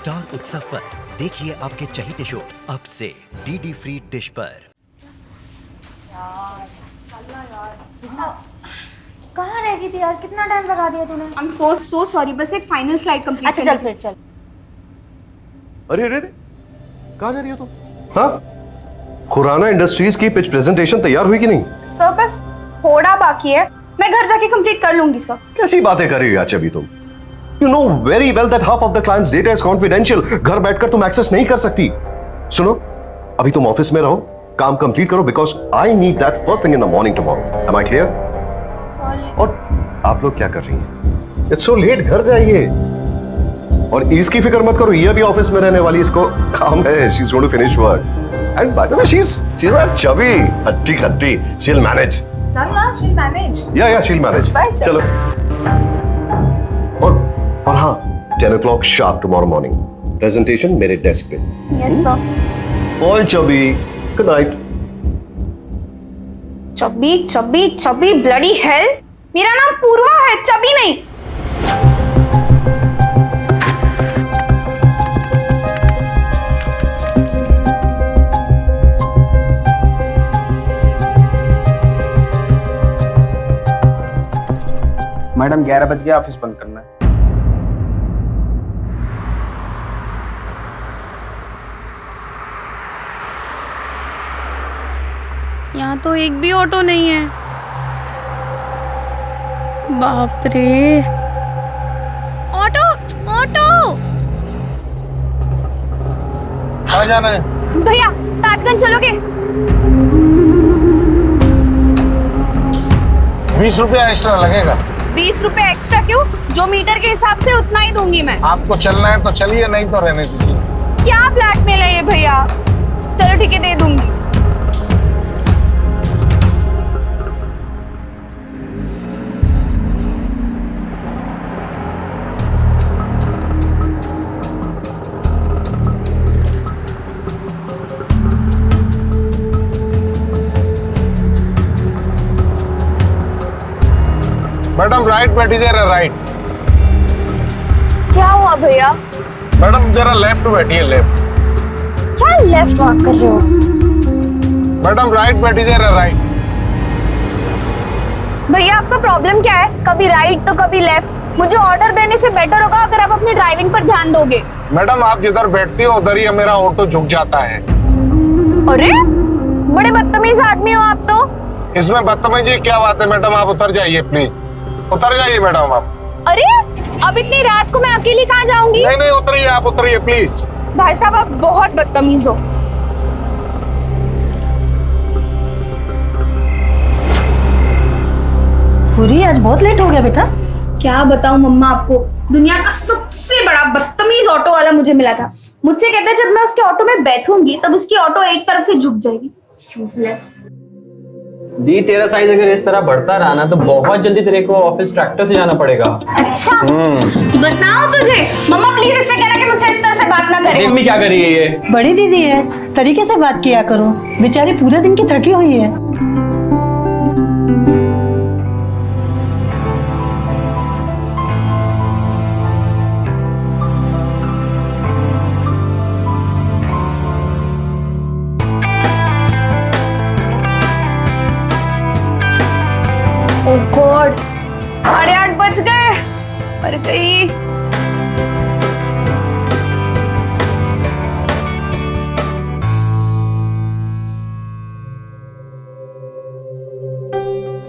Star उत्सव पर देखिए आपके चहीते शोज अब से डीडी फ्री डिश पर। कहाँ रह गई थी यार, कितना टाइम लगा दिया तूने। I'm so sorry, बस एक फाइनल स्लाइड कंप्लीट अच्छा चल फिर चल। अरे अरे कहाँ जा रही हो तुम? हाँ, खुराना इंडस्ट्रीज की पिच प्रेजेंटेशन तैयार हुई कि नहीं? सर बस थोड़ा बाकी है, मैं घर जाके कंप्लीट कर लूंगी सर। कैसी बातें कर रही हो आज अभी तुम? You know very well that half of the client's data is confidential. घर बैठकर तुम एक्सेस नहीं कर सकती। सुनो, अभी तुम ऑफिस में रहो, काम कंप्लीट करो because I need that first thing in the morning tomorrow. Am I clear? और आप लोग क्या कर रही हैं? It's so late, घर जाइए। और इसकी फिक्र मत करो, ये भी ऑफिस में रहने वाली, इसको काम है, she's going to finish work. And by the way, she's a chubby, हट्टी खट्टी, she'll manage. चल ना, she'll manage. Yeah, she'll manage. चलो। और हाँ, 10 o'clock sharp tomorrow morning. Presentation मेरे डेस्क पे. Yes sir. All chubby. Good night. Chubby bloody hell, मेरा नाम पूर्वा है, चबी नहीं। मैडम 11 बज गया, ऑफिस बंद करना है। यहाँ तो एक भी ऑटो नहीं है। बाप रे, ऑटो ऑटो। कहाँ जाना है? भैया ताजगंज चलोगे? 20 रुपया एक्स्ट्रा लगेगा। 20 रुपए एक्स्ट्रा क्यों? जो मीटर के हिसाब से उतना ही दूंगी मैं। आपको चलना है तो चलिए, नहीं तो रहने दीजिए। क्या ब्लैकमेल है ये भैया? चलो ठीक है, दे दूंगी। मैडम राइट बैठिए, राइट। क्या हुआ भैया? मैडम जरा लेफ्ट बैठिए, लेफ्ट। क्या लेफ्ट वॉक कर रहे हो? मैडम राइट बैठिए, राइट। भैया आपका प्रॉब्लम क्या है? कभी राइट तो कभी लेफ्ट। मुझे ऑर्डर देने से बेटर होगा अगर आप अपनी ड्राइविंग पर ध्यान दोगे। मैडम आप जिधर बैठती हो उधर ही मेरा ऑटो झुक जाता है। अरे बड़े बदतमीज आदमी हो आप तो। इसमें बदतमीजी क्या बात है मैडम? आप उतर जाइए प्लीज, उतर जाइए मैडम आप। अरे अब इतनी रात को मैं अकेली कहाँ जाऊंगी? नहीं उतरिए, आप उतरिए प्लीज। भाई साहब आप बहुत बदतमीज हो। पूरी आज बहुत लेट हो गया बेटा। क्या बताऊं मम्मा आपको, दुनिया का सबसे बड़ा बदतमीज ऑटो वाला मुझे मिला था। मुझसे कहता है जब मैं उसके ऑटो में बैठूंगी तब उसकी ऑटो एक तरफ से झुक जाएगी। यूजलेस। दी तेरा साइज अगर इस तरह बढ़ता रहा ना तो बहुत जल्दी तेरे को ऑफिस ट्रैक्टर से जाना पड़ेगा। अच्छा बताओ तुझे। मम्मा प्लीज इससे कहना कि मुझसे इस तरह से बात ना करे। मम्मी क्या कर रही है ये? बड़ी दीदी है, तरीके से बात किया करो, बेचारी पूरे दिन की थकी हुई है। ओह गॉड, 8:30 बज गए। मर गई।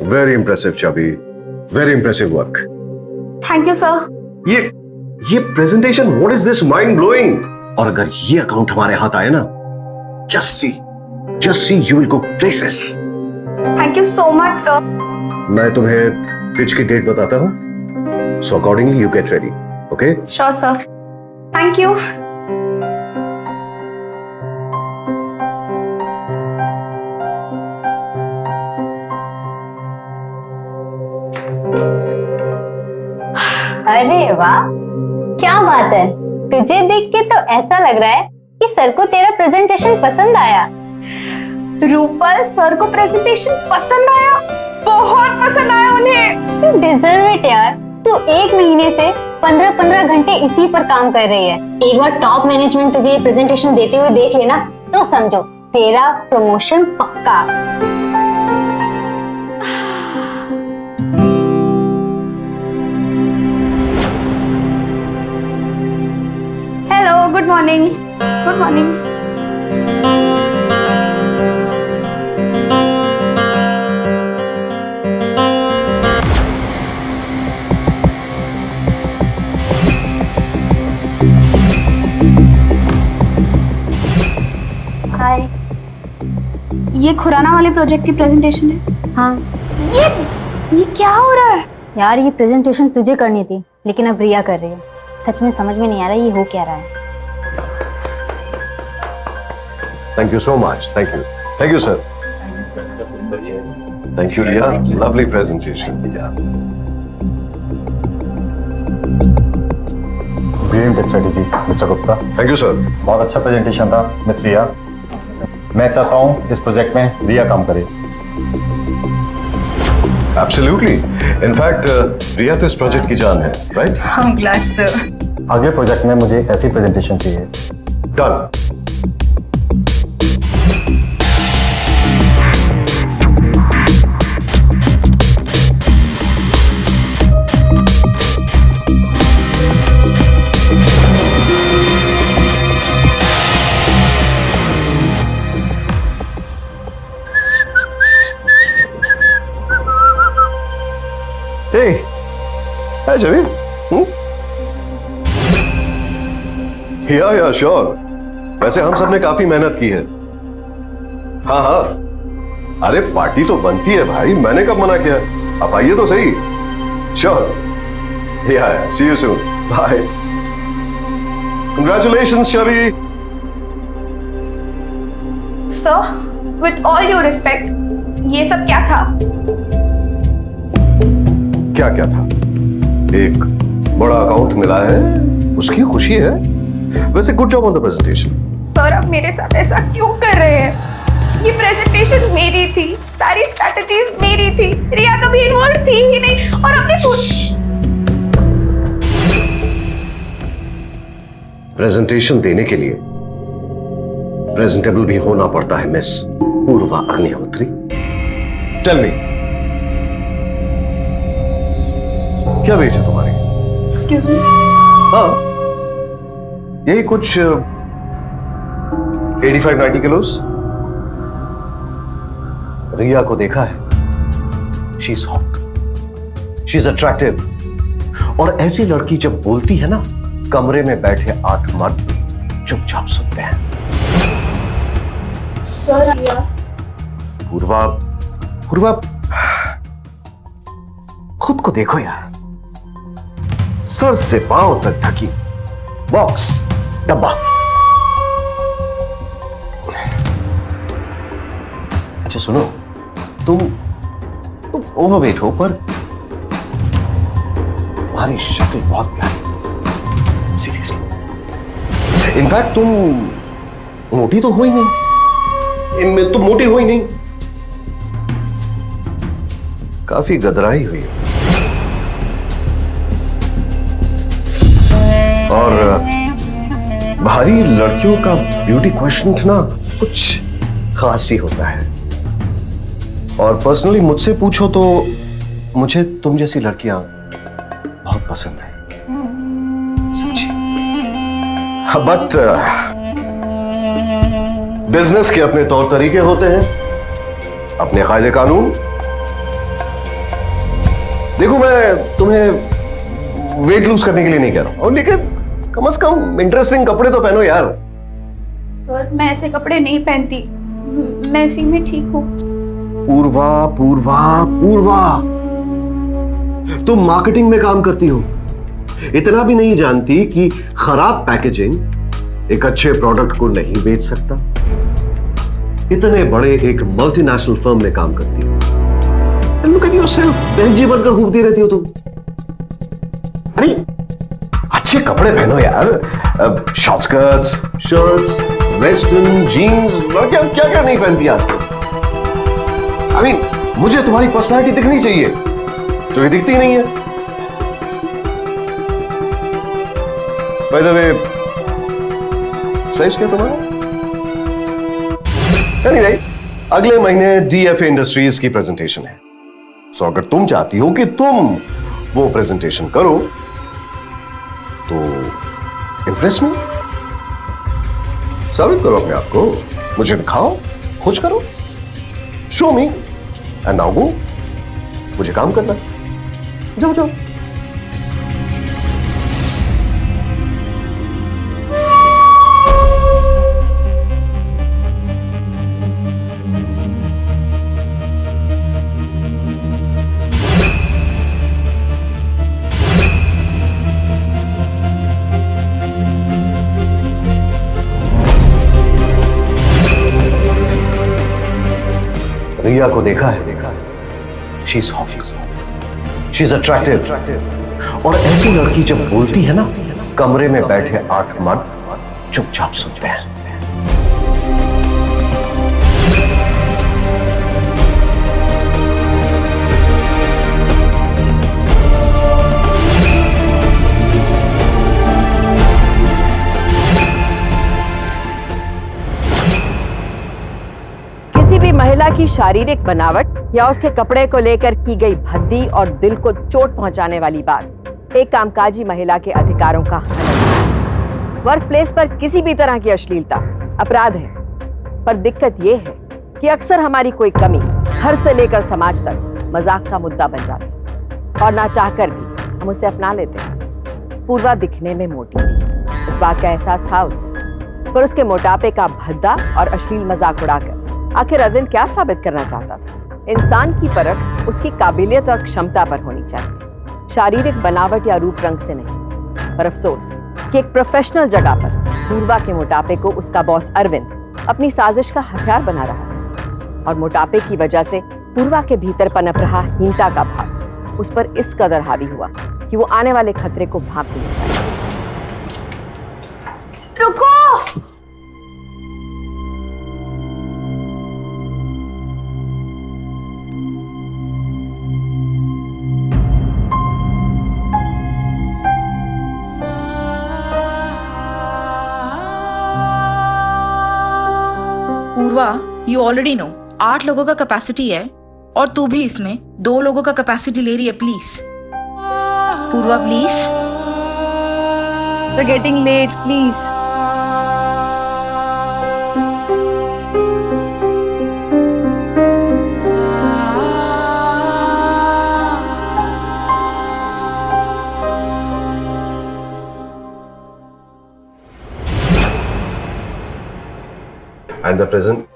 Very impressive, Chubby. Very impressive work. Thank you sir. ये presentation, what is this mind blowing? और अगर ये अकाउंट हमारे हाथ आए ना, just see, you will go places. Thank you so much sir. मैं तुम्हें पिच की डेट बताता हूँ, so accordingly you get ready, okay? Sure sir, thank you. अरे वाह, क्या बात है। तुझे देख के तो ऐसा लग रहा है कि सर को तेरा प्रेजेंटेशन पसंद आया। रूपल सर को प्रेजेंटेशन पसंद आया, बहुत पसंद आया उन्हें। यू डिजर्व इट यार। तू 1 महीने से 15-15 घंटे इसी पर काम कर रही है। एक बार टॉप मैनेजमेंट तुझे ये प्रेजेंटेशन देते हुए देख लेना तो समझो तेरा प्रमोशन पक्का। Hello, good morning. Good morning. Hi. ये खुराना वाले प्रोजेक्ट की प्रेजेंटेशन है। हाँ ये क्या हो रहा है? यार, ये प्रेजेंटेशन तुझे करनी थी लेकिन अब रिया कर रही है। सच में समझ में नहीं आ रहा ये हो क्या रहा है। Thank you so much. Thank you sir. Thank you Riya, lovely presentation. Brilliant strategy mister Gupta. Thank you sir. बहुत अच्छा प्रेजेंटेशन था मिस रिया। मैं चाहता हूँ इस प्रोजेक्ट में रिया काम करे। एब्सोल्युटली। इनफैक्ट रिया तो इस प्रोजेक्ट की जान है, राइट? I'm glad, sir. आगे प्रोजेक्ट में मुझे ऐसी प्रेजेंटेशन चाहिए। Done. Hey, hi Javi. Yeah, sure. वैसे हम सब ने काफी मेहनत की है। हाँ हाँ, अरे पार्टी तो बनती है भाई, मैंने कब मना किया? आप आइए तो सही। Sure. Yeah, see you soon. Bye. Congratulations, Shavi. Sir, with all due respect, ये सब क्या था? क्या था? एक बड़ा अकाउंट मिला है, उसकी खुशी है। वैसे good job on the presentation. Sir, आप मेरे साथ ऐसा क्यों कर रहे हैं? ये प्रेजेंटेशन मेरी थी, सारी स्ट्रैटेजीज मेरी थी, रिया कभी इन्वॉल्व थी ही नहीं और हमने प्रेजेंटेशन देने के लिए प्रेजेंटेबल भी होना पड़ता है मिस पूर्वा अग्निहोत्री। टेल मी, क्या वेट है तुम्हारी? Excuse me. हाँ, यही कुछ 85-90 किलोस। रिया को देखा है, she is hot, she is attractive. और ऐसी लड़की जब बोलती है ना, कमरे में बैठे 8 मर्द चुपचाप सुनते हैं। सर, रिया पूर्वा खुद को देखो यार, सर से पांव तक ढकी, बॉक्स, डब्बा। अच्छा सुनो, तुम ओवरवेट हो पर तुम्हारी शक्ल बहुत प्यारी, सीरियसली। इनफैक्ट तुम मोटी तो हो ही नहीं, तुम मोटी हो ही नहीं, काफी गदराई हुई है। और भारी लड़कियों का ब्यूटी क्वेश्चन ना कुछ खास ही होता है। और पर्सनली मुझसे पूछो तो मुझे तुम जैसी लड़कियां बहुत पसंद है, सच्ची। बट बिजनेस के अपने तौर तरीके होते हैं, अपने कायदे कानून। देखो, मैं तुम्हें वेट लूज करने के लिए नहीं कह रहा हूं, लेकिन कम से कम इंटरेस्टिंग कपड़े तो पहनो यार। सर, मैं ऐसे कपड़े नहीं पहनती, मैं इसी में ठीक हूँ। पूर्वा, तुम मार्केटिंग में काम करती हो, इतना भी नहीं जानती कि खराब पैकेजिंग एक अच्छे प्रोडक्ट को नहीं बेच सकता। इतने बड़े एक मल्टीनेशनल फर्म में काम करती हो। लुक एट योरसेल्फ, बहनजी बनकर घूमती रहती हो तुम। अरे अच्छे कपड़े पहनो यार, short skirts, shirts, western, jeans. लड़कियां क्या क्या नहीं पहनती आजकल। आई मीन, मुझे तुम्हारी पर्सनालिटी दिखनी चाहिए, जो ये दिखती नहीं है। बाय द वे, साइज क्या तुम्हारा? नहीं, अगले महीने डीएफए इंडस्ट्रीज की प्रेजेंटेशन है। सो अगर तुम चाहती हो कि तुम वो प्रेजेंटेशन करो तो इंप्रेस मी, साबित करो अपने आप को, मुझे दिखाओ, खुश करो, show me, and now go, मुझे काम करना है। जाओ जाओ। रिया को देखा है, she is hot, she is attractive, और ऐसी लड़की जब बोलती है ना, कमरे में बैठे 8 मर्द चुपचाप सुनते हैं। किसी भी महिला की शारीरिक बनावट या उसके कपड़े को लेकर की गई भद्दी और दिल को चोट पहुंचाने वाली बात एक कामकाजी महिला के अधिकारों का हनन। वर्क प्लेस पर किसी भी तरह की अश्लीलता अपराध है, पर दिक्कत यह है कि अक्सर हमारी कोई कमी घर से लेकर समाज तक मजाक का मुद्दा बन जाती है और ना चाहकर भी हम उसे अपना लेते हैं। पूर्वा दिखने में मोटी थी, इस बात का एहसास था उसे, पर उसके मोटापे का भद्दा और अश्लील मजाक उड़ाकर आखिर अरविंद क्या साबित करना चाहता था? इंसान की परख उसकी काबिलियत और क्षमता पर होनी चाहिए, शारीरिक बनावट या रूप रंग से नहीं। पर अफसोस कि एक प्रोफेशनल जगह पर पूर्वा के मोटापे को उसका बॉस अरविंद अपनी साजिश का हथियार बना रहा था, और मोटापे की वजह से पूर्वा के भीतर पनप रहा हीनता का भाव उस पर इस कदर हावी हुआ कि वो आने वाले खतरे को भांप नहीं पाया। रुको, पूर्वा, यू ऑलरेडी नो 8 लोगों का कैपेसिटी है और तू भी इसमें 2 लोगों का कैपेसिटी ले रही है। Please Purva, please. We're getting late, please. And the present.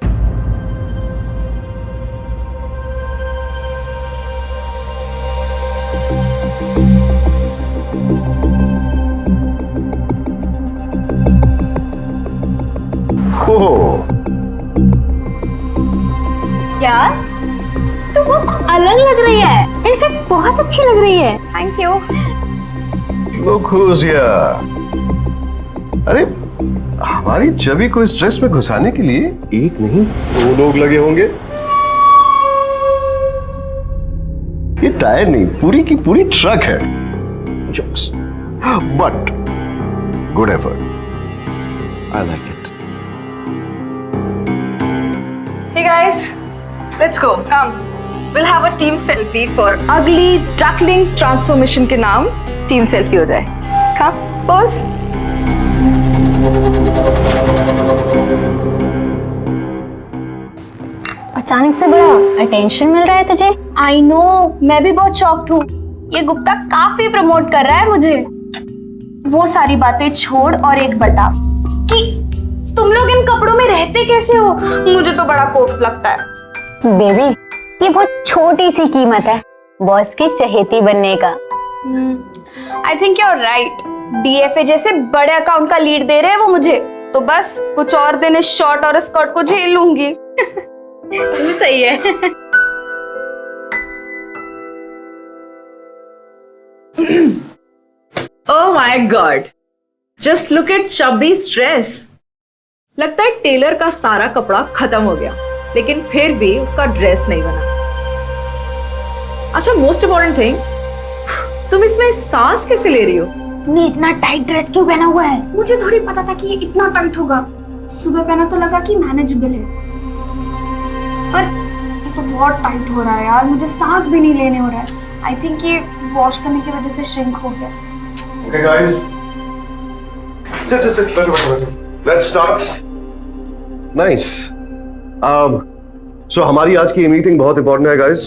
यार, तू बहुत अलग लग रही है, इनफैक्ट बहुत अच्छी लग रही है। Thank you. Look who's here. अरे हमारी छवि को इस ड्रेस में घुसाने के लिए एक नहीं 2 लोग लगे होंगे। ये टायर नहीं, पूरी की पूरी ट्रक है। Jokes, but good effort, I like it. Hey guys, let's go. Come, we'll have a team selfie for ugly duckling transformation के नाम team selfie हो जाए। Come, pose. अचानक से बड़ा अटेंशन मिल रहा है तुझे। आई नो, मैं भी बहुत शॉक्ड हूँ। ये गुप्ता काफी प्रमोट कर रहा है मुझे। वो सारी बातें छोड़ और एक बता कि तुम लोग इन कपड़ों में रहते कैसे हो? मुझे तो बड़ा कोफ्त लगता है। बेबी, ये बहुत छोटी सी कीमत है बॉस की चहेती बनने का। I think you are right. DFA जैसे बड़े अकाउंट का लीड दे रहे हैं वो मुझे, तो बस कुछ और दिन इस शॉर्ट और स्कर्ट को झेल लूंगी। तू सही है। Oh my God! Just look at Chubby's dress. लगता है टेलर का सारा कपड़ा खत्म हो गया, लेकिन फिर भी उसका ड्रेस नहीं बना। अच्छा, मोस्ट इम्पोर्टेंट थिंग, तुम इसमें सांस कैसे ले रही हो? तुमने इतना टाइट ड्रेस क्यों पहना हुआ है? मुझे थोड़ी पता था कि ये इतना टाइट होगा। सुबह पहना तो लगा कि मैनेजेबल है, पर ये तो बहुत टाइट हो रहा है यार, मुझे सांस भी नहीं लेने हो रहा है। आई थिंक ये वॉश करने की वजह से श्रिंक हो गया। Okay, guys. Sit. बैठो. Let's start. Nice. So हमारी आज की मीटिंग बहुत इंपॉर्टेंट है, guys.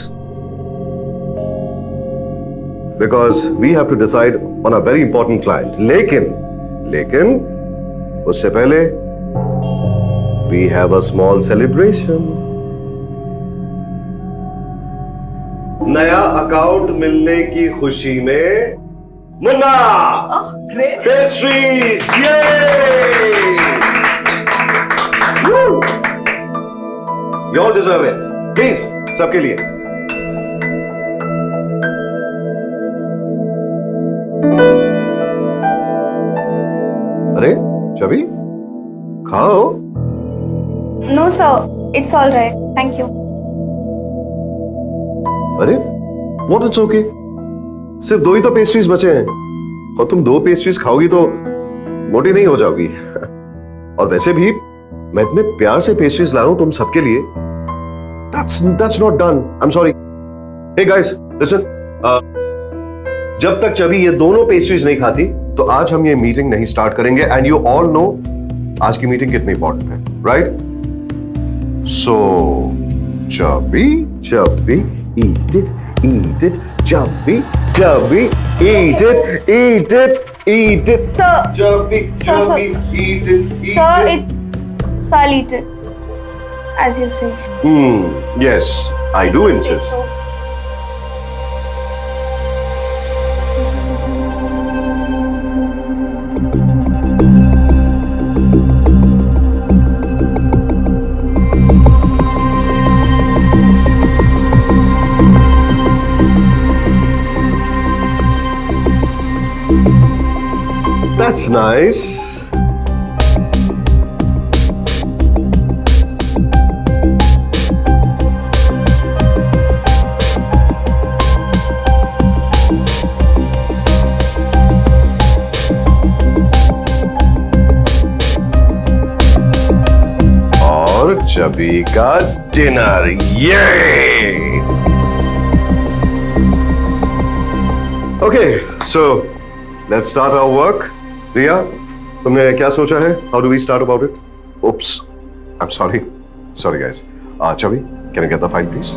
Because we have to decide on a very important client. लेकिन उससे पहले we have a small celebration. नया अकाउंट मिलने की खुशी में Munna pastries, you all deserve it. Please, सबके लिए. अरे चबी खाओ. No sir, it's all right, thank you. अरे व्हाट, इट्स ओके. सिर्फ 2 ही तो पेस्ट्रीज बचे हैं और तुम 2 पेस्ट्रीज खाओगी तो मोटी नहीं हो जाओगी. और वैसे भी मैं इतने प्यार से पेस्ट्रीज लाया हूं तुम सबके लिए. That's not done. I'm sorry. Hey guys, listen. जब तक चबी ये दोनों पेस्ट्रीज नहीं खाती तो आज हम ये मीटिंग नहीं स्टार्ट करेंगे. एंड यू ऑल नो आज की मीटिंग कितनी इंपॉर्टेंट है, right? So chubby eat it, chubby, eat it. Sir, Chubby, sir, eat it. Sir, I'll eat it, as you say. Yes, I do If you say insist. so. That's nice. और chubby का dinner, ये. Okay, so let's start our work. रिया, तुमने क्या सोचा है? How do we start about it? Oops, I'm sorry. Sorry guys. Chavi, can I get the file please?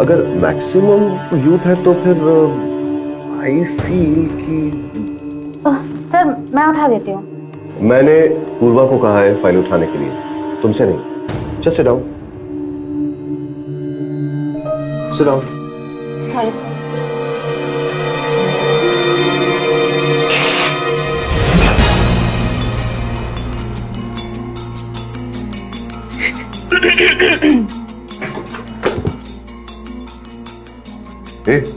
अगर maximum youth है तो फिर आई फील कि सर, मैं उठा देती हूँ। मैंने पूर्वा को कहा है फाइल उठाने के लिए, तुमसे नहीं. Just sit down. Sit down. Sorry sir.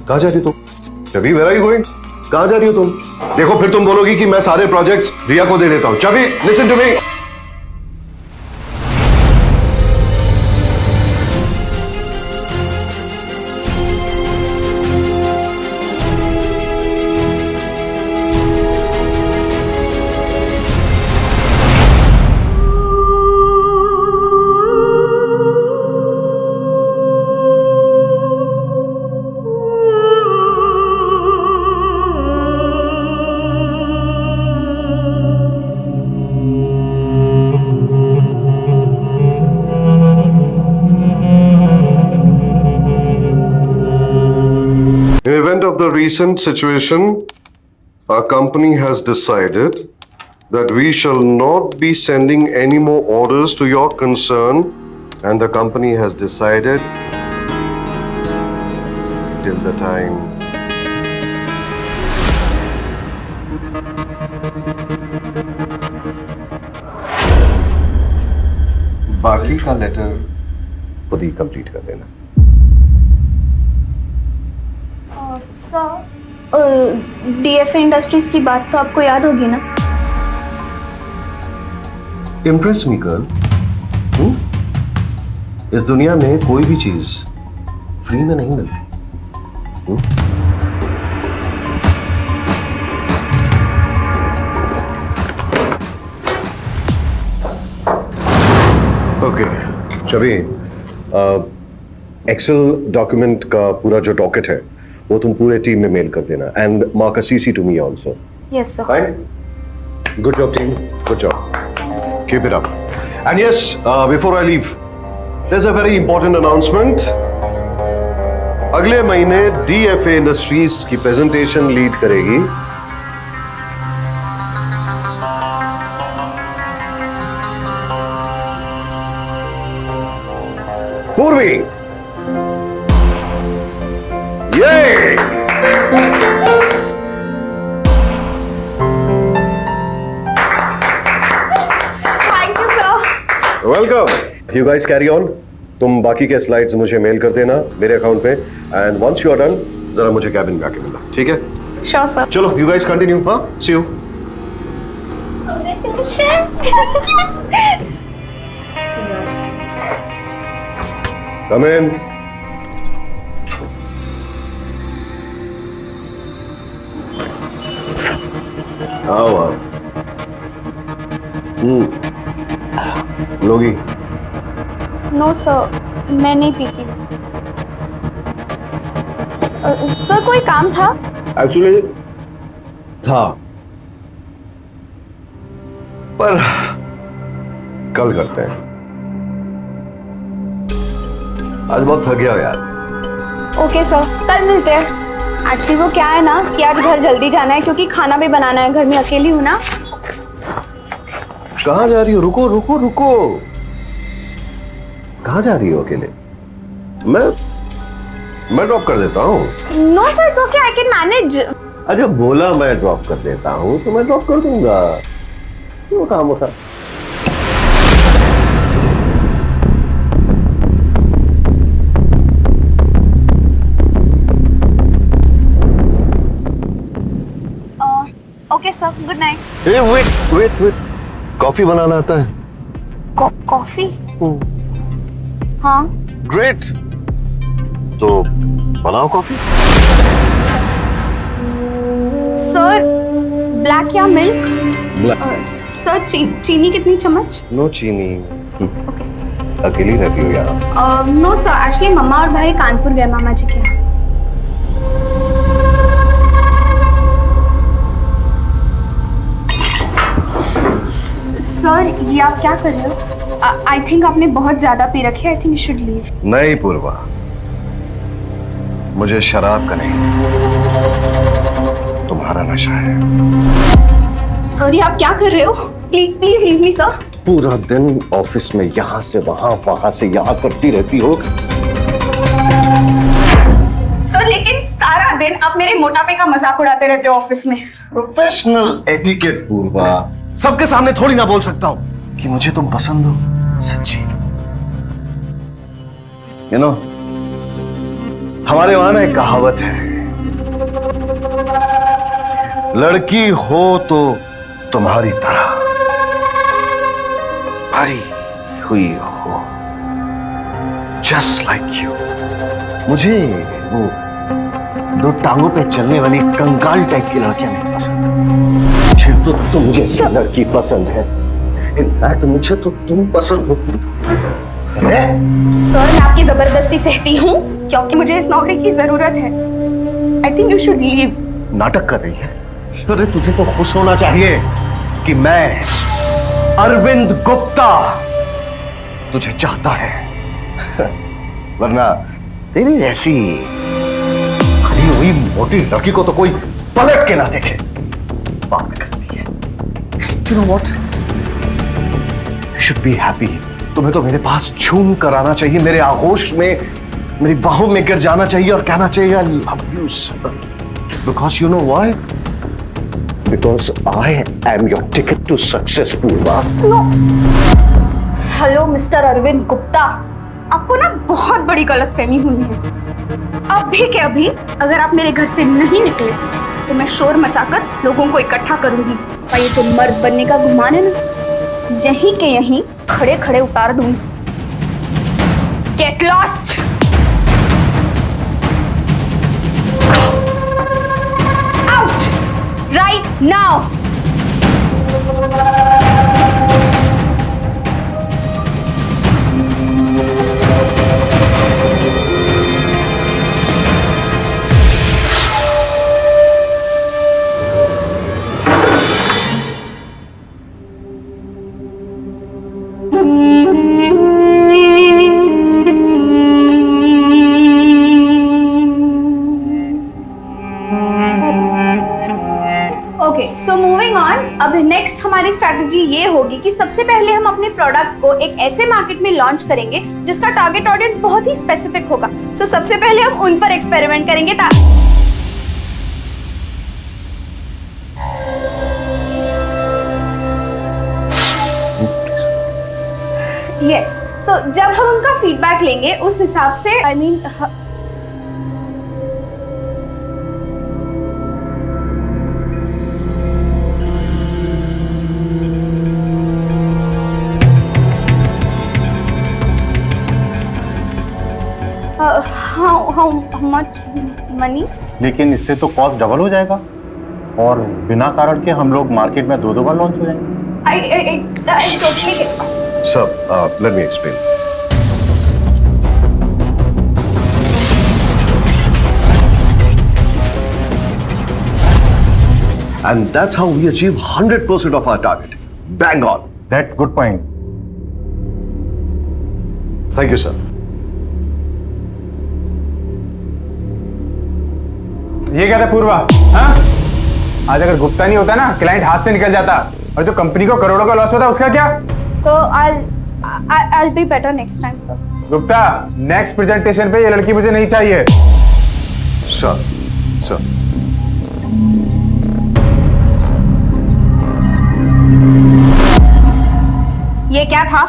कहाँ जा रही हो तुम? Chubby, where are you going? कहाँ जा रही हो तुम? देखो फिर तुम बोलोगी कि मैं सारे प्रोजेक्ट्स रिया को दे देता हूँ. Chubby, listen to me. In event of the recent situation, our company has decided that we shall not be sending any more orders to your concern, and the company has decided till the time बाकी का letter खुद ही complete कर देना. Sir, DFA industries की बात तो आपको याद होगी ना? Impress me, girl. इस दुनिया में कोई भी चीज फ्री में नहीं मिलती। ओके चबी, एक्सेल डॉक्यूमेंट का पूरा जो डॉकेट है वो तुम पूरे टीम में मेल कर देना and mark a CC to me also. Yes sir. Fine, good job team, good job, keep it up. And yes, before I leave there is a very important announcement. अगले महीने DFA industries की presentation lead करेगी पूर्वी। ये thank you sir. Welcome. You guys carry on. तुम बाकी के slides मुझे mail कर देना मेरे अकाउंट पे and once you are done जरा मुझे कैबिन में आके मिलना, ठीक है? Sure sir. चलो यू गाइस कंटिन्यू। हाँ, सी यू। कम इन। आओ आओ। लोगी? नो सर, मैं नहीं पीती। सर कोई काम था? एक्चुअली था, पर कल करते हैं। आज बहुत थक गया यार। ओके सर, कल मिलते हैं। एक्चुअली वो क्या है ना कि आज घर जल्दी जाना है क्योंकि खाना भी बनाना है, घर में अकेली हूँ ना। कहाँ जा रही हो? रुको रुको रुको, कहाँ जा रही हो अकेले? मैं ड्रॉप कर देता हूँ। No sir, it's okay, I can manage. अच्छा बोला मैं ड्रॉप कर देता हूँ तो मैं ड्रॉप कर दूंगा, क्यों काम होता। Okay sir, good night. Wait wait wait, coffee बनाना आता है? कॉफी? हाँ। ग्रेट, तो बनाओ कॉफी। सर ब्लैक या मिल्क? ब्लैक। सर चीनी कितनी चम्मच? नो चीनी। अकेली रहती हो यार? नो सर, एक्चुअली मम्मा और भाई कानपुर गए मामा जी के यहाँ। सर ये आप क्या कर रहे हो? आई थिंक आपने बहुत ज्यादा पी रखी है। आई थिंक यू शुड लीव। नहीं पूर्वा, मुझे शराब का नहीं तुम्हारा नशा है। सॉरी, आप क्या कर रहे हो? Please please leave me sir. पूरा दिन ऑफिस में यहाँ से वहां वहां से यहाँ करती रहती हो। सर लेकिन सारा दिन आप मेरे मोटापे का मजाक उड़ाते रहते हो ऑफिस में। प्रोफेशनल एटिकेट पूर्वा, सबके सामने थोड़ी ना बोल सकता हूँ कि मुझे तुम पसंद हो सच्ची। यू नो, हमारे वहां ना एक कहावत है, लड़की हो तो तुम्हारी तरह भरी हुई हो, जस्ट लाइक यू। मुझे वो दो टांगों पे चलने वाली कंकाल टाइप की लड़कियां नहीं पसंद। मुझे तो तुम जैसी लड़की पसंद है। इनफैक्ट मुझे तो तुम पसंद हो। सर मैं आपकी जबरदस्ती सहती हूँ क्योंकि मुझे इस नौकरी की जरूरत है। आई थिंक यू शुड लीव। नाटक कर रही है? अरे तुझे तो खुश होना चाहिए कि मैं अरविंद गुप्ता तुझे चाहता है, वरना तेरी ऐसी खड़ी हुई मोटी लड़की को तो कोई पलट के ना देखे। बात करती है। You know what? You should be happy. तुम्हें तो मेरे पास झूम कर आना चाहिए, मेरे आगोश में मेरी बाहों में गिर जाना चाहिए और कहना चाहिए I love you sir. Because you know why? Because I am your ticket to success, Purva. No. Hello mister Arvind Gupta, आपको ना बहुत बड़ी गलतफहमी हुई है। अभी के अभी अगर आप मेरे घर से नहीं निकले तो मैं शोर मचाकर लोगों को इकट्ठा करूंगी और ये जो मर्द बनने का गुमान है ना, यहीं के यहीं खड़े खड़े उतार दूंगी। Get lost! Out! Right now! Okay, so moving on. अब नेक्स्ट हमारी स्ट्रैटेजी ये होगी कि सबसे पहले हम अपने प्रोडक्ट को एक ऐसे मार्केट में लॉन्च करेंगे जिसका टारगेट ऑडियंस बहुत ही स्पेसिफिक होगा। सो सबसे पहले हम उन पर एक्सपेरिमेंट करेंगे यस। सो जब हम उनका फीडबैक लेंगे उस हिसाब से I mean how much money? लेकिन इससे तो कॉस्ट डबल हो जाएगा और बिना कारण के हम लोग मार्केट में दो बार लॉन्च हो जाएंगे। I totally get it. Sir, let me explain. And that's how we achieve 100% of our target. Bang on. That's good point. Thank you, sir. ये क्या था पूर्वा? हाँ? आज अगर गुप्ता नहीं होता ना, क्लाइंट हाथ से निकल जाता और जो कंपनी को करोड़ों का लॉस होता उसका क्या? So I'll be better next time, sir. Gupta, next presentation पे ये लड़की मुझे नहीं चाहिए। Sir, sir. ये क्या था?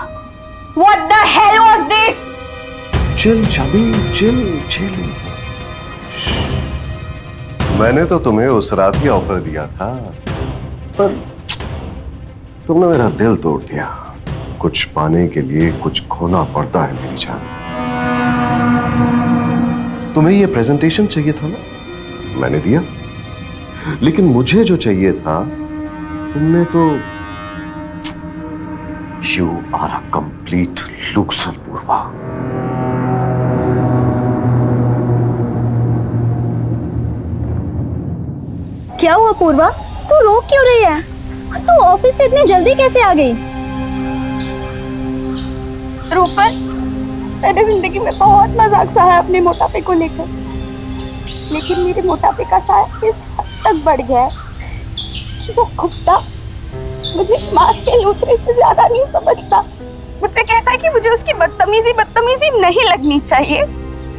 What the hell was this? Chill, Chubby, chill, chill. मैंने तो तुम्हें उस रात ही ऑफर दिया था, पर तुमने मेरा दिल तोड़ दिया। कुछ पाने के लिए कुछ खोना पड़ता है मेरी जान। तुम्हें ये प्रेजेंटेशन चाहिए था ना, मैंने दिया, लेकिन मुझे जो चाहिए था तुमने तो। You are a complete loser, पूर्वा। क्या हुआ पूर्वा? तू रो क्यों रही है? और तू ऑफिस से इतनी जल्दी कैसे आ गई? रूपल, मैंने जिंदगी में बहुत मजाक सहा है अपने मोटापे को लेकर, लेकिन मेरे मोटापे का साया इस हद तक बढ़ गया है कि वो गुप्ता मुझे मांस के लूथरे से ज्यादा नहीं समझता। मुझसे कहता है कि मुझे उसकी बदतमीजी नहीं लगनी चाहिए,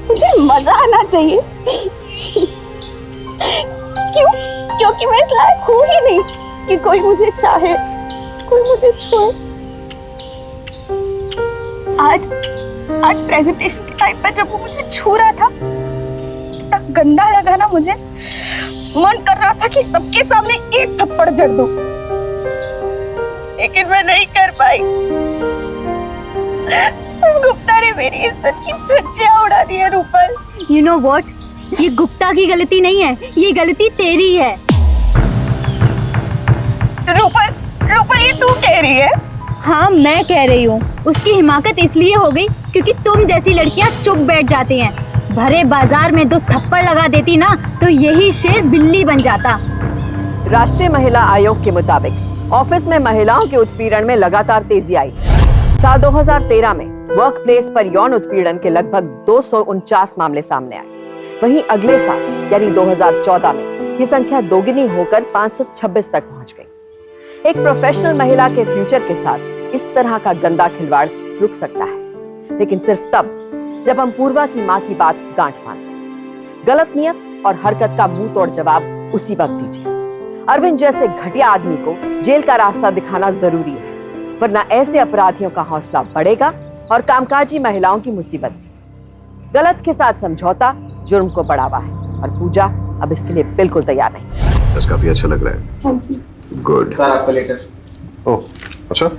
मुझे मजा आना चाहिए। क्यों? क्योंकि मैं इस लायक हूँ ही नहीं कि कोई मुझे चाहे, कोई मुझे छोड़े। आज प्रेजेंटेशन के टाइम पर जब वो मुझे छू रहा था, इतना गंदा लगा ना मुझे, मन कर रहा था कि सबके सामने एक थप्पड़ जड़ दूं, लेकिन मैं नहीं कर पाई। उस गुप्ता ने मेरी इज्जत की धज्जियां उड़ा दी है रूपल। You know what? ये गुप्ता की गलती नहीं है, ये गलती तेरी है। रूपल ये तू कह रही है? हाँ, मैं कह रही हूँ। उसकी हिमाकत इसलिए हो गई क्योंकि तुम जैसी लड़कियाँ चुप बैठ जाती हैं। भरे बाजार में 2 थप्पड़ लगा देती ना तो यही शेर बिल्ली बन जाता। राष्ट्रीय महिला आयोग के मुताबिक ऑफिस में महिलाओं के उत्पीड़न में लगातार तेजी आई। साल 2013 में वर्क प्लेस पर यौन उत्पीड़न के लगभग 249 मामले सामने आए। वहीं अगले साल यानी 2014 में ये संख्या दोगुनी होकर 526 तक पहुंच गई। एक प्रोफेशनल महिला के फ्यूचर के साथ इस तरह का गंदा खिलवाड़ रुक सकता है, लेकिन सिर्फ तब जब हम पूर्वा की मां की बात गांठ बांधें। गलत नियत और हरकत का मुंह तोड़ जवाब उसी वक्त दीजिए। अरविंद जैसे घटिया आदमी को जेल का रास्ता दिखाना जरूरी है, वरना ऐसे अपराधियों का हौसला बढ़ेगा और कामकाजी महिलाओं की मुसीबत भी। गलत के साथ समझौता जुर्म को बढ़ावा है और पूजा अब इसके लिए बिल्कुल तैयार नहीं। बस काफी अच्छा लग रहा है। गुड सर, आपका लेटर। ओह, अच्छा।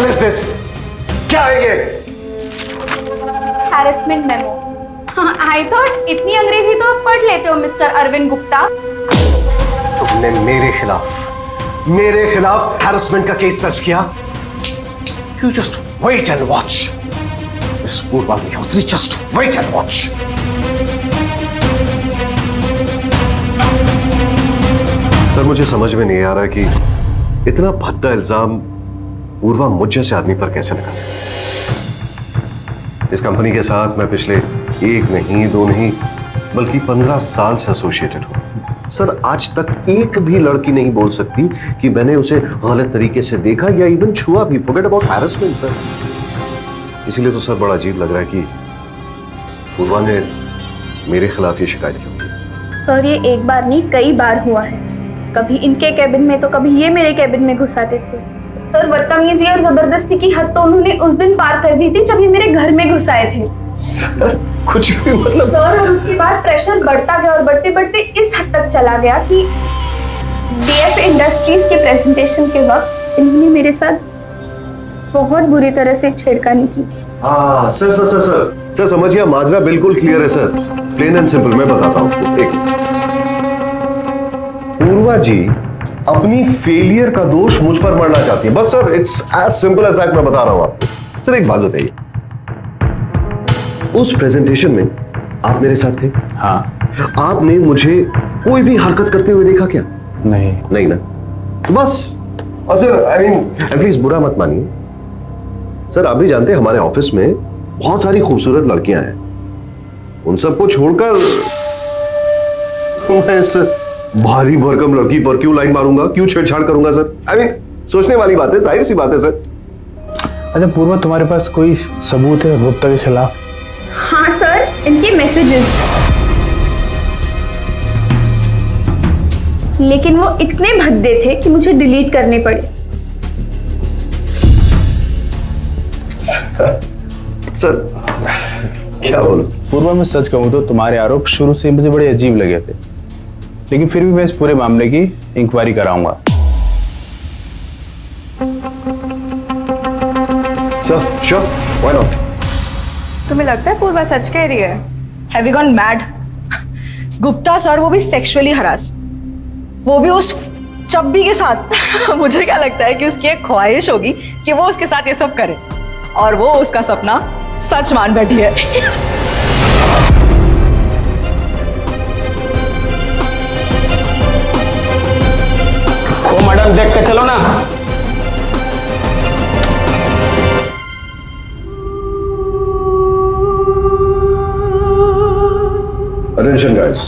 Hell is this? क्या है ये? Harassment memo. आई थॉट इतनी अंग्रेजी तो आप पढ़ लेते हो मिस्टर अरविंद गुप्ता। तुमने मेरे खिलाफ हैरेसमेंट का केस दर्ज किया? You just wait and watch. Miss Purva Mehotri, just wait and watch. Sir मुझे समझ में नहीं आ रहा कि इतना भद्दा इल्जाम पूर्वा मुझ जैसे आदमी पर कैसे लगा सकती। इस कंपनी के साथ मैं पिछले 1 नहीं 2 नहीं बल्कि 15 साल से एसोसिएटेड हूं। सर आज तक एक भी लड़की नहीं बोल सकती कि मैंने उसे गलत तरीके से देखा या इवन छुआ भी। Forget about harassment sir. इसीलिए तो सर बड़ा अजीब लग रहा है कि पूर्वा ने मेरे खिलाफ ये शिकायत क्यों की। सर ये एक बार नहीं कई बार हुआ है। कभी इनके कैबिन में तो कभी ये मेरे कैबिन में घुस आते थे। सर बदतमीजी और जबरदस्ती की हद तो उन्होंने उस दिन पार कर दी थी जब ये मेरे घर में घुस आए थे। सर कुछ भी मतलब। सर और उसके बाद प्रेशर बढ़ता गया और बढ़ते बढ़ते इस हद तक चला गया कि डीएफ इंडस्ट्रीज के प्रेजेंटेशन के वक्त इन्होंने मेरे साथ बहुत बुरी तरह से छेड़खानी की। हाँ sir sir sir sir sir समझिए, माजरा बिल्कुल क्लियर है सर, प्लेन एंड सिंपल। मैं बताता हूँ। एक पूर्वा जी अपनी फेलियर का दोष मुझ पर मढ़ना चाहती है, बस sir. It's as simple as that. मैं बता रहा हूँ आपको। सर एक बात बताइए, उस प्रेजेंटेशन में आप मेरे साथ थे? हाँ। आपने मुझे कोई भी हरकत करते हुए देखा क्या? नहीं ना, तो बस। और सर आई मीन प्लीज बुरा मत मानिए सर, आप भी जानते हैं हमारे ऑफिस में बहुत सारी खूबसूरत लड़कियां हैं। उन सबको छोड़कर मैं इस भारी भरकम लड़की पर क्यों लाइन मारूंगा, क्यों छेड़छाड़ करूंगा सर? आई मीन सोचने वाली बात है, जाहिर सी बात है सर। अच्छा पूर्वा, तुम्हारे पास कोई सबूत है गुप्ता के खिलाफ? हाँ सर, इनके मैसेजेस। लेकिन वो इतने भद्दे थे कि मुझे डिलीट करने पड़े। सर क्या बोलूं? पूर्वा, मैं सच कहूं तो तुम्हारे आरोप शुरू से मुझे बड़े अजीब लगे थे, लेकिन फिर भी मैं इस पूरे मामले की इंक्वायरी कराऊंगा। Sir sure, why not? तुम्हें लगता है पूर्वा सच कह रही है? Have you gone mad? Gupta sir, वो भी सेक्सुअली हरास, वो भी उस चब्बी के साथ। मुझे क्या लगता है कि उसकी एक ख्वाहिश होगी कि वो उसके साथ ये सब करे, और वो उसका सपना सच मान बैठी है। ओ मैडम, देख के चलो ना। अटेंशन गाइस,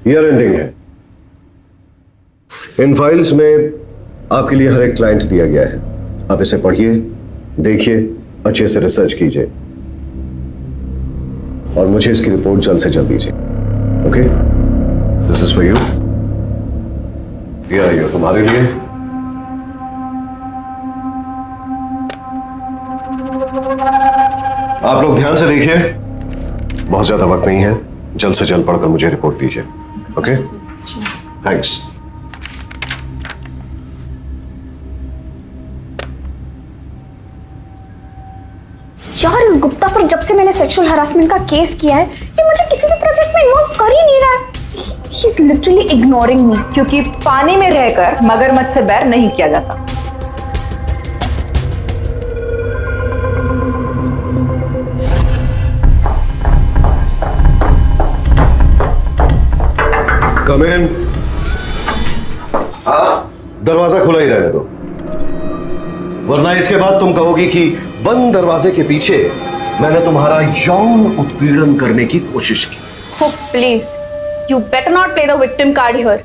ईयर एंडिंग है। इन फाइल्स में आपके लिए हर एक क्लाइंट दिया गया है। आप इसे पढ़िए, देखिए, अच्छे से रिसर्च कीजिए और मुझे इसकी रिपोर्ट जल्द से जल्द दीजिए। Okay, this is for you. ये तुम्हारे लिए। आप लोग ध्यान से देखिए, बहुत ज्यादा वक्त नहीं है, जल्द से जल्द पढ़कर मुझे रिपोर्ट दीजिए। Okay, thanks. यार, इस गुप्ता पर जब से मैंने सेक्सुअल हरासमेंट का केस किया है, ये मुझे किसी भी प्रोजेक्ट में इन्वॉल्व कर ही नहीं रहा है। He is literally ignoring me. क्योंकि पानी में रहकर मगरमच्छ से बैर नहीं किया जाता। कम इन। दरवाजा खुला ही रहने दो, वरना इसके बाद तुम कहोगी कि बंद दरवाजे के पीछे मैंने तुम्हारा यौन उत्पीड़न करने की कोशिश की। Oh, please, you better not play the victim card here.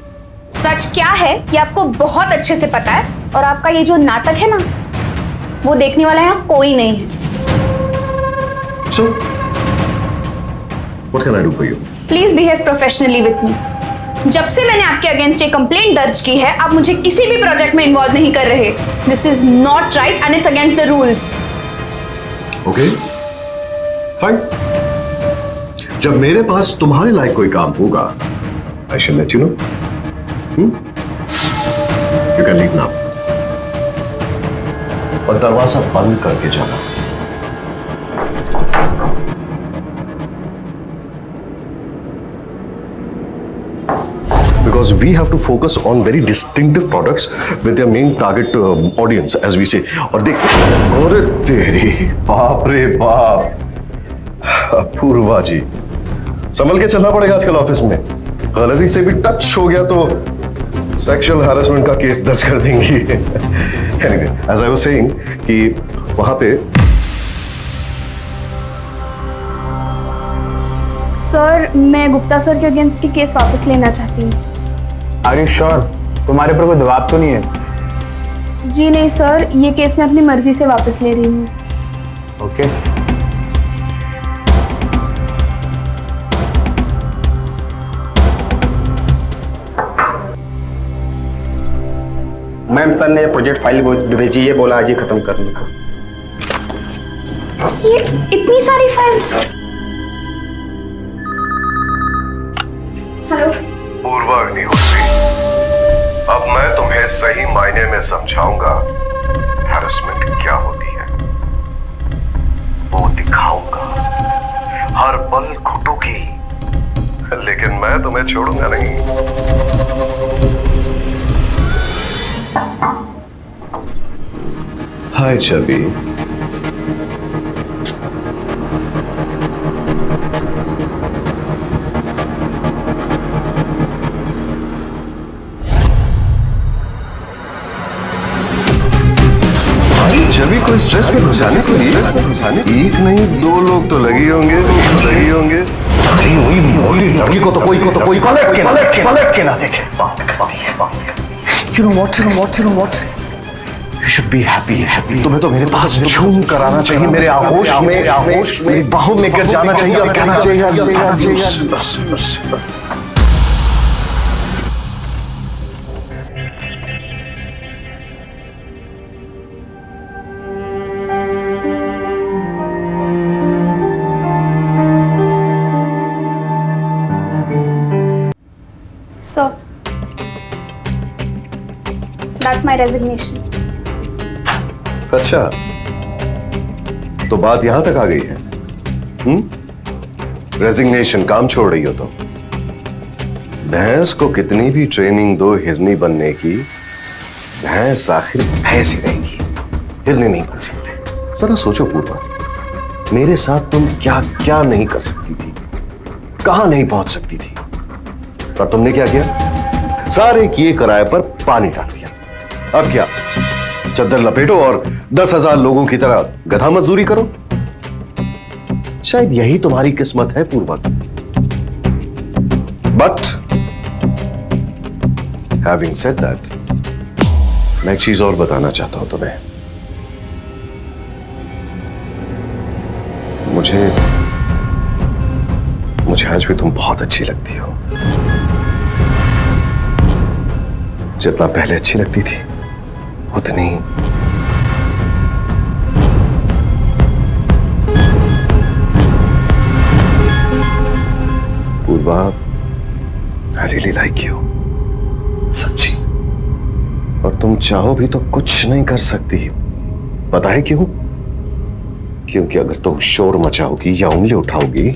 सच क्या है ये आपको बहुत अच्छे से पता है, और आपका ये जो नाटक है ना, वो देखने वाला यहाँ कोई नहीं है। So, what can I do for you? Please behave professionally with me. जब से मैंने आपके अगेंस्ट एक कंप्लेंट दर्ज की है, आप मुझे किसी भी प्रोजेक्ट में इन्वॉल्व नहीं कर रहे। This is not right and it's against the rules. Okay, fine. जब मेरे पास तुम्हारे लायक कोई काम होगा, I shall let you know. You can leave now. और दरवाजा बंद करके जाना। Because we have to focus on very distinctive products with their main target audience, as we say. और देख, अरे तेरी बाप रे बाप, पूर्वा जी, संभल के चलना पड़ेगा आजकल ऑफिस में। गलती से भी टच हो गया तो सेक्सुअल हैरेसमेंट का केस दर्ज कर देंगी। Anyway, as I was saying कि वहां पे सर, मैं गुप्ता सर के अगेंस्ट की केस वापस लेना चाहती हूँ। Are you sure? तुम्हारे पर कोई दबाव तो नहीं है? जी नहीं सर, ये केस मैं अपनी मर्जी से वापस ले रही हूँ। ओके। मैम, सर ने प्रोजेक्ट फाइल भेजी है, बोला आज ही खत्म करने को। ये इतनी सारी फाइल्स। हेलो पूर्वा अग्निहोत्री, अब मैं तुम्हें सही मायने में समझाऊंगा हैरेसमेंट क्या होती है। वो दिखाऊंगा, हर पल घुटुकी, लेकिन मैं तुम्हें छोड़ूंगा नहीं। हाय छवि, छवि को इस ड्रेस में घुसाने के लिए एक नहीं दो लोग तो लगे होंगे। मोटी लड़की को तो कोई पलट के ना देखे बात करती है। You know what? You should be happy. तुम्हें तो मेरे पास झूम कर आना चाहिए, मेरे आगोश में मेरी बाहों में गिर जाना चाहिए और कहना चाहिए बस। Sir, that's my resignation. अच्छा, तो बात यहां तक आ गई है। रेजिग्नेशन, काम छोड़ रही हो तुम। भैंस को कितनी भी ट्रेनिंग दो हिरनी बनने की, भैंस आखिर भैंस ही रहेगी, हिरनी नहीं बन सकते। जरा सोचो पूर्वा, मेरे साथ तुम क्या क्या नहीं कर सकती थी, कहां नहीं पहुंच सकती थी, और तुमने क्या किया? सारे किए कराए पर पानी डाल दिया। अब क्या, चद्दर लपेटो और 10,000 लोगों की तरह गधा मजदूरी करो? शायद यही तुम्हारी किस्मत है पूर्वा। बट हैविंग सेड दैट, मैं एक चीज और बताना चाहता हूं तुम्हें। मुझे आज भी तुम बहुत अच्छी लगती हो, जितना पहले अच्छी लगती थी उतनी। पूर्वा, आई रियली लाइक यू, सच्ची। और तुम चाहो भी तो कुछ नहीं कर सकती। पता है क्यों? क्योंकि अगर तुम शोर मचाओगी या उंगली उठाओगी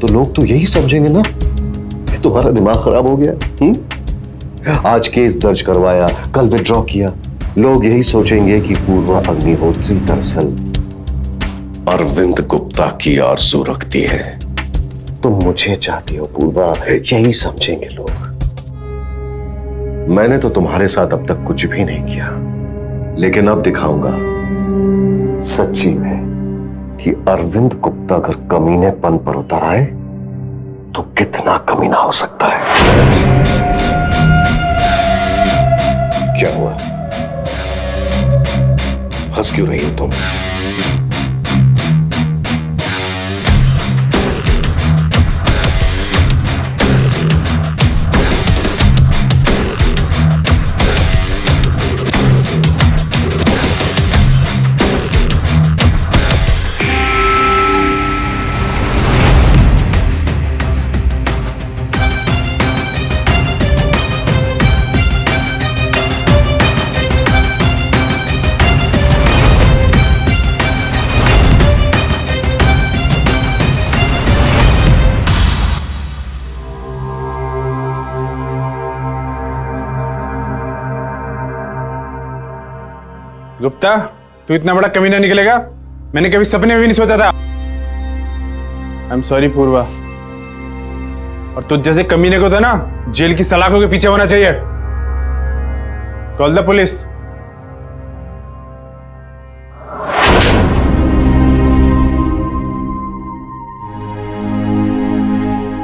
तो लोग तो यही समझेंगे ना कि तुम्हारा दिमाग खराब हो गया। आज केस दर्ज करवाया, कल विड्रॉ किया, लोग यही सोचेंगे कि पूर्वा अग्निहोत्री दरअसल अरविंद गुप्ता की आरज़ू रखती है। तुम मुझे चाहती हो पूर्वा, यही समझेंगे लोग। मैंने तो तुम्हारे साथ अब तक कुछ भी नहीं किया, लेकिन अब दिखाऊंगा सच्ची में कि अरविंद गुप्ता अगर कमीनेपन पर उतर आए तो कितना कमीना हो सकता है। क्या हुआ? हंस क्यों रही हो तुम? गुप्ता, तू इतना बड़ा कमीना निकलेगा मैंने कभी सपने में भी नहीं सोचा था। आई एम सॉरी पूर्वा। और तुझ जैसे कमीने को तो ना जेल की सलाखों के पीछे होना चाहिए। Call the police.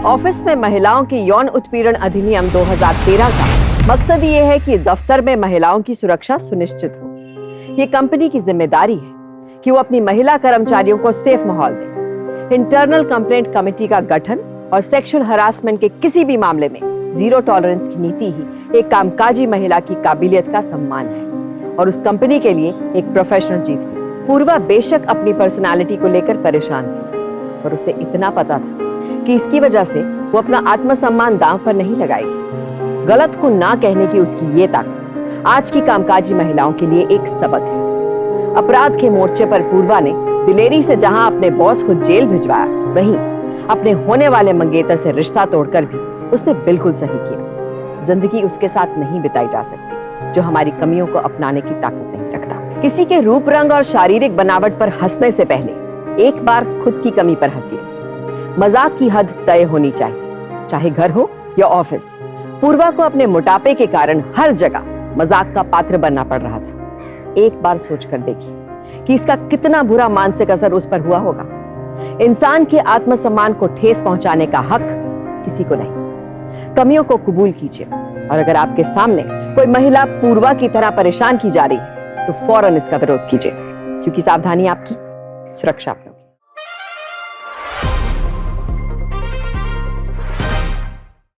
ऑफिस में महिलाओं की यौन उत्पीड़न अधिनियम 2013 का मकसद ये है कि दफ्तर में महिलाओं की सुरक्षा सुनिश्चित हो। ये कंपनी की जिम्मेदारी है कि वो अपनी महिला कर्मचारियों को सेफ माहौल दे। इंटरनल कंप्लेंट कमेटी का गठन और सेक्सुअल हरासमेंट के किसी भी मामले में जीरो टॉलरेंस की नीति ही एक कामकाजी महिला की काबिलियत का सम्मान है और उस कंपनी के लिए एक प्रोफेशनल जीत हुई। पूर्वा बेशक अपनी पर्सनालिटी को लेकर परेशान थी, पर उसे इतना पता था कि इसकी वजह से वो अपना आत्मसम्मान दांव पर नहीं लगाएगी। गलत को ना कहने की उसकी ये ताकत आज की कामकाजी महिलाओं के लिए एक सबक है। अपराध के मोर्चे पर पूर्वा ने दिलेरी से जहां अपने बॉस को जेल भिजवाया, वहीं अपने होने वाले मंगेतर से रिश्ता तोड़कर भी उसने बिल्कुल सही किया। जिंदगी उसके साथ नहीं बिताई जा सकती जो हमारी कमियों को अपनाने की ताकत नहीं रखता। किसी के रूप रंग और शारीरिक बनावट पर हंसने से पहले एक बार खुद की कमी पर हंसिए। मजाक की हद तय होनी चाहिए, चाहे घर हो या ऑफिस। पूर्वा को अपने मोटापे के कारण हर जगह मजाक का पात्र बनना पड़ रहा था। एक बार सोचकर देखिए कि इसका कितना बुरा मानसिक असर उस पर हुआ होगा। इंसान के आत्मसम्मान को ठेस पहुंचाने का हक किसी को नहीं। कमियों को कबूल कीजिए और अगर आपके सामने कोई महिला पूर्वा की तरह परेशान की जा रही है तो फौरन इसका विरोध कीजिए, क्योंकि सावधानी आपकी, सुरक्षा आपकी।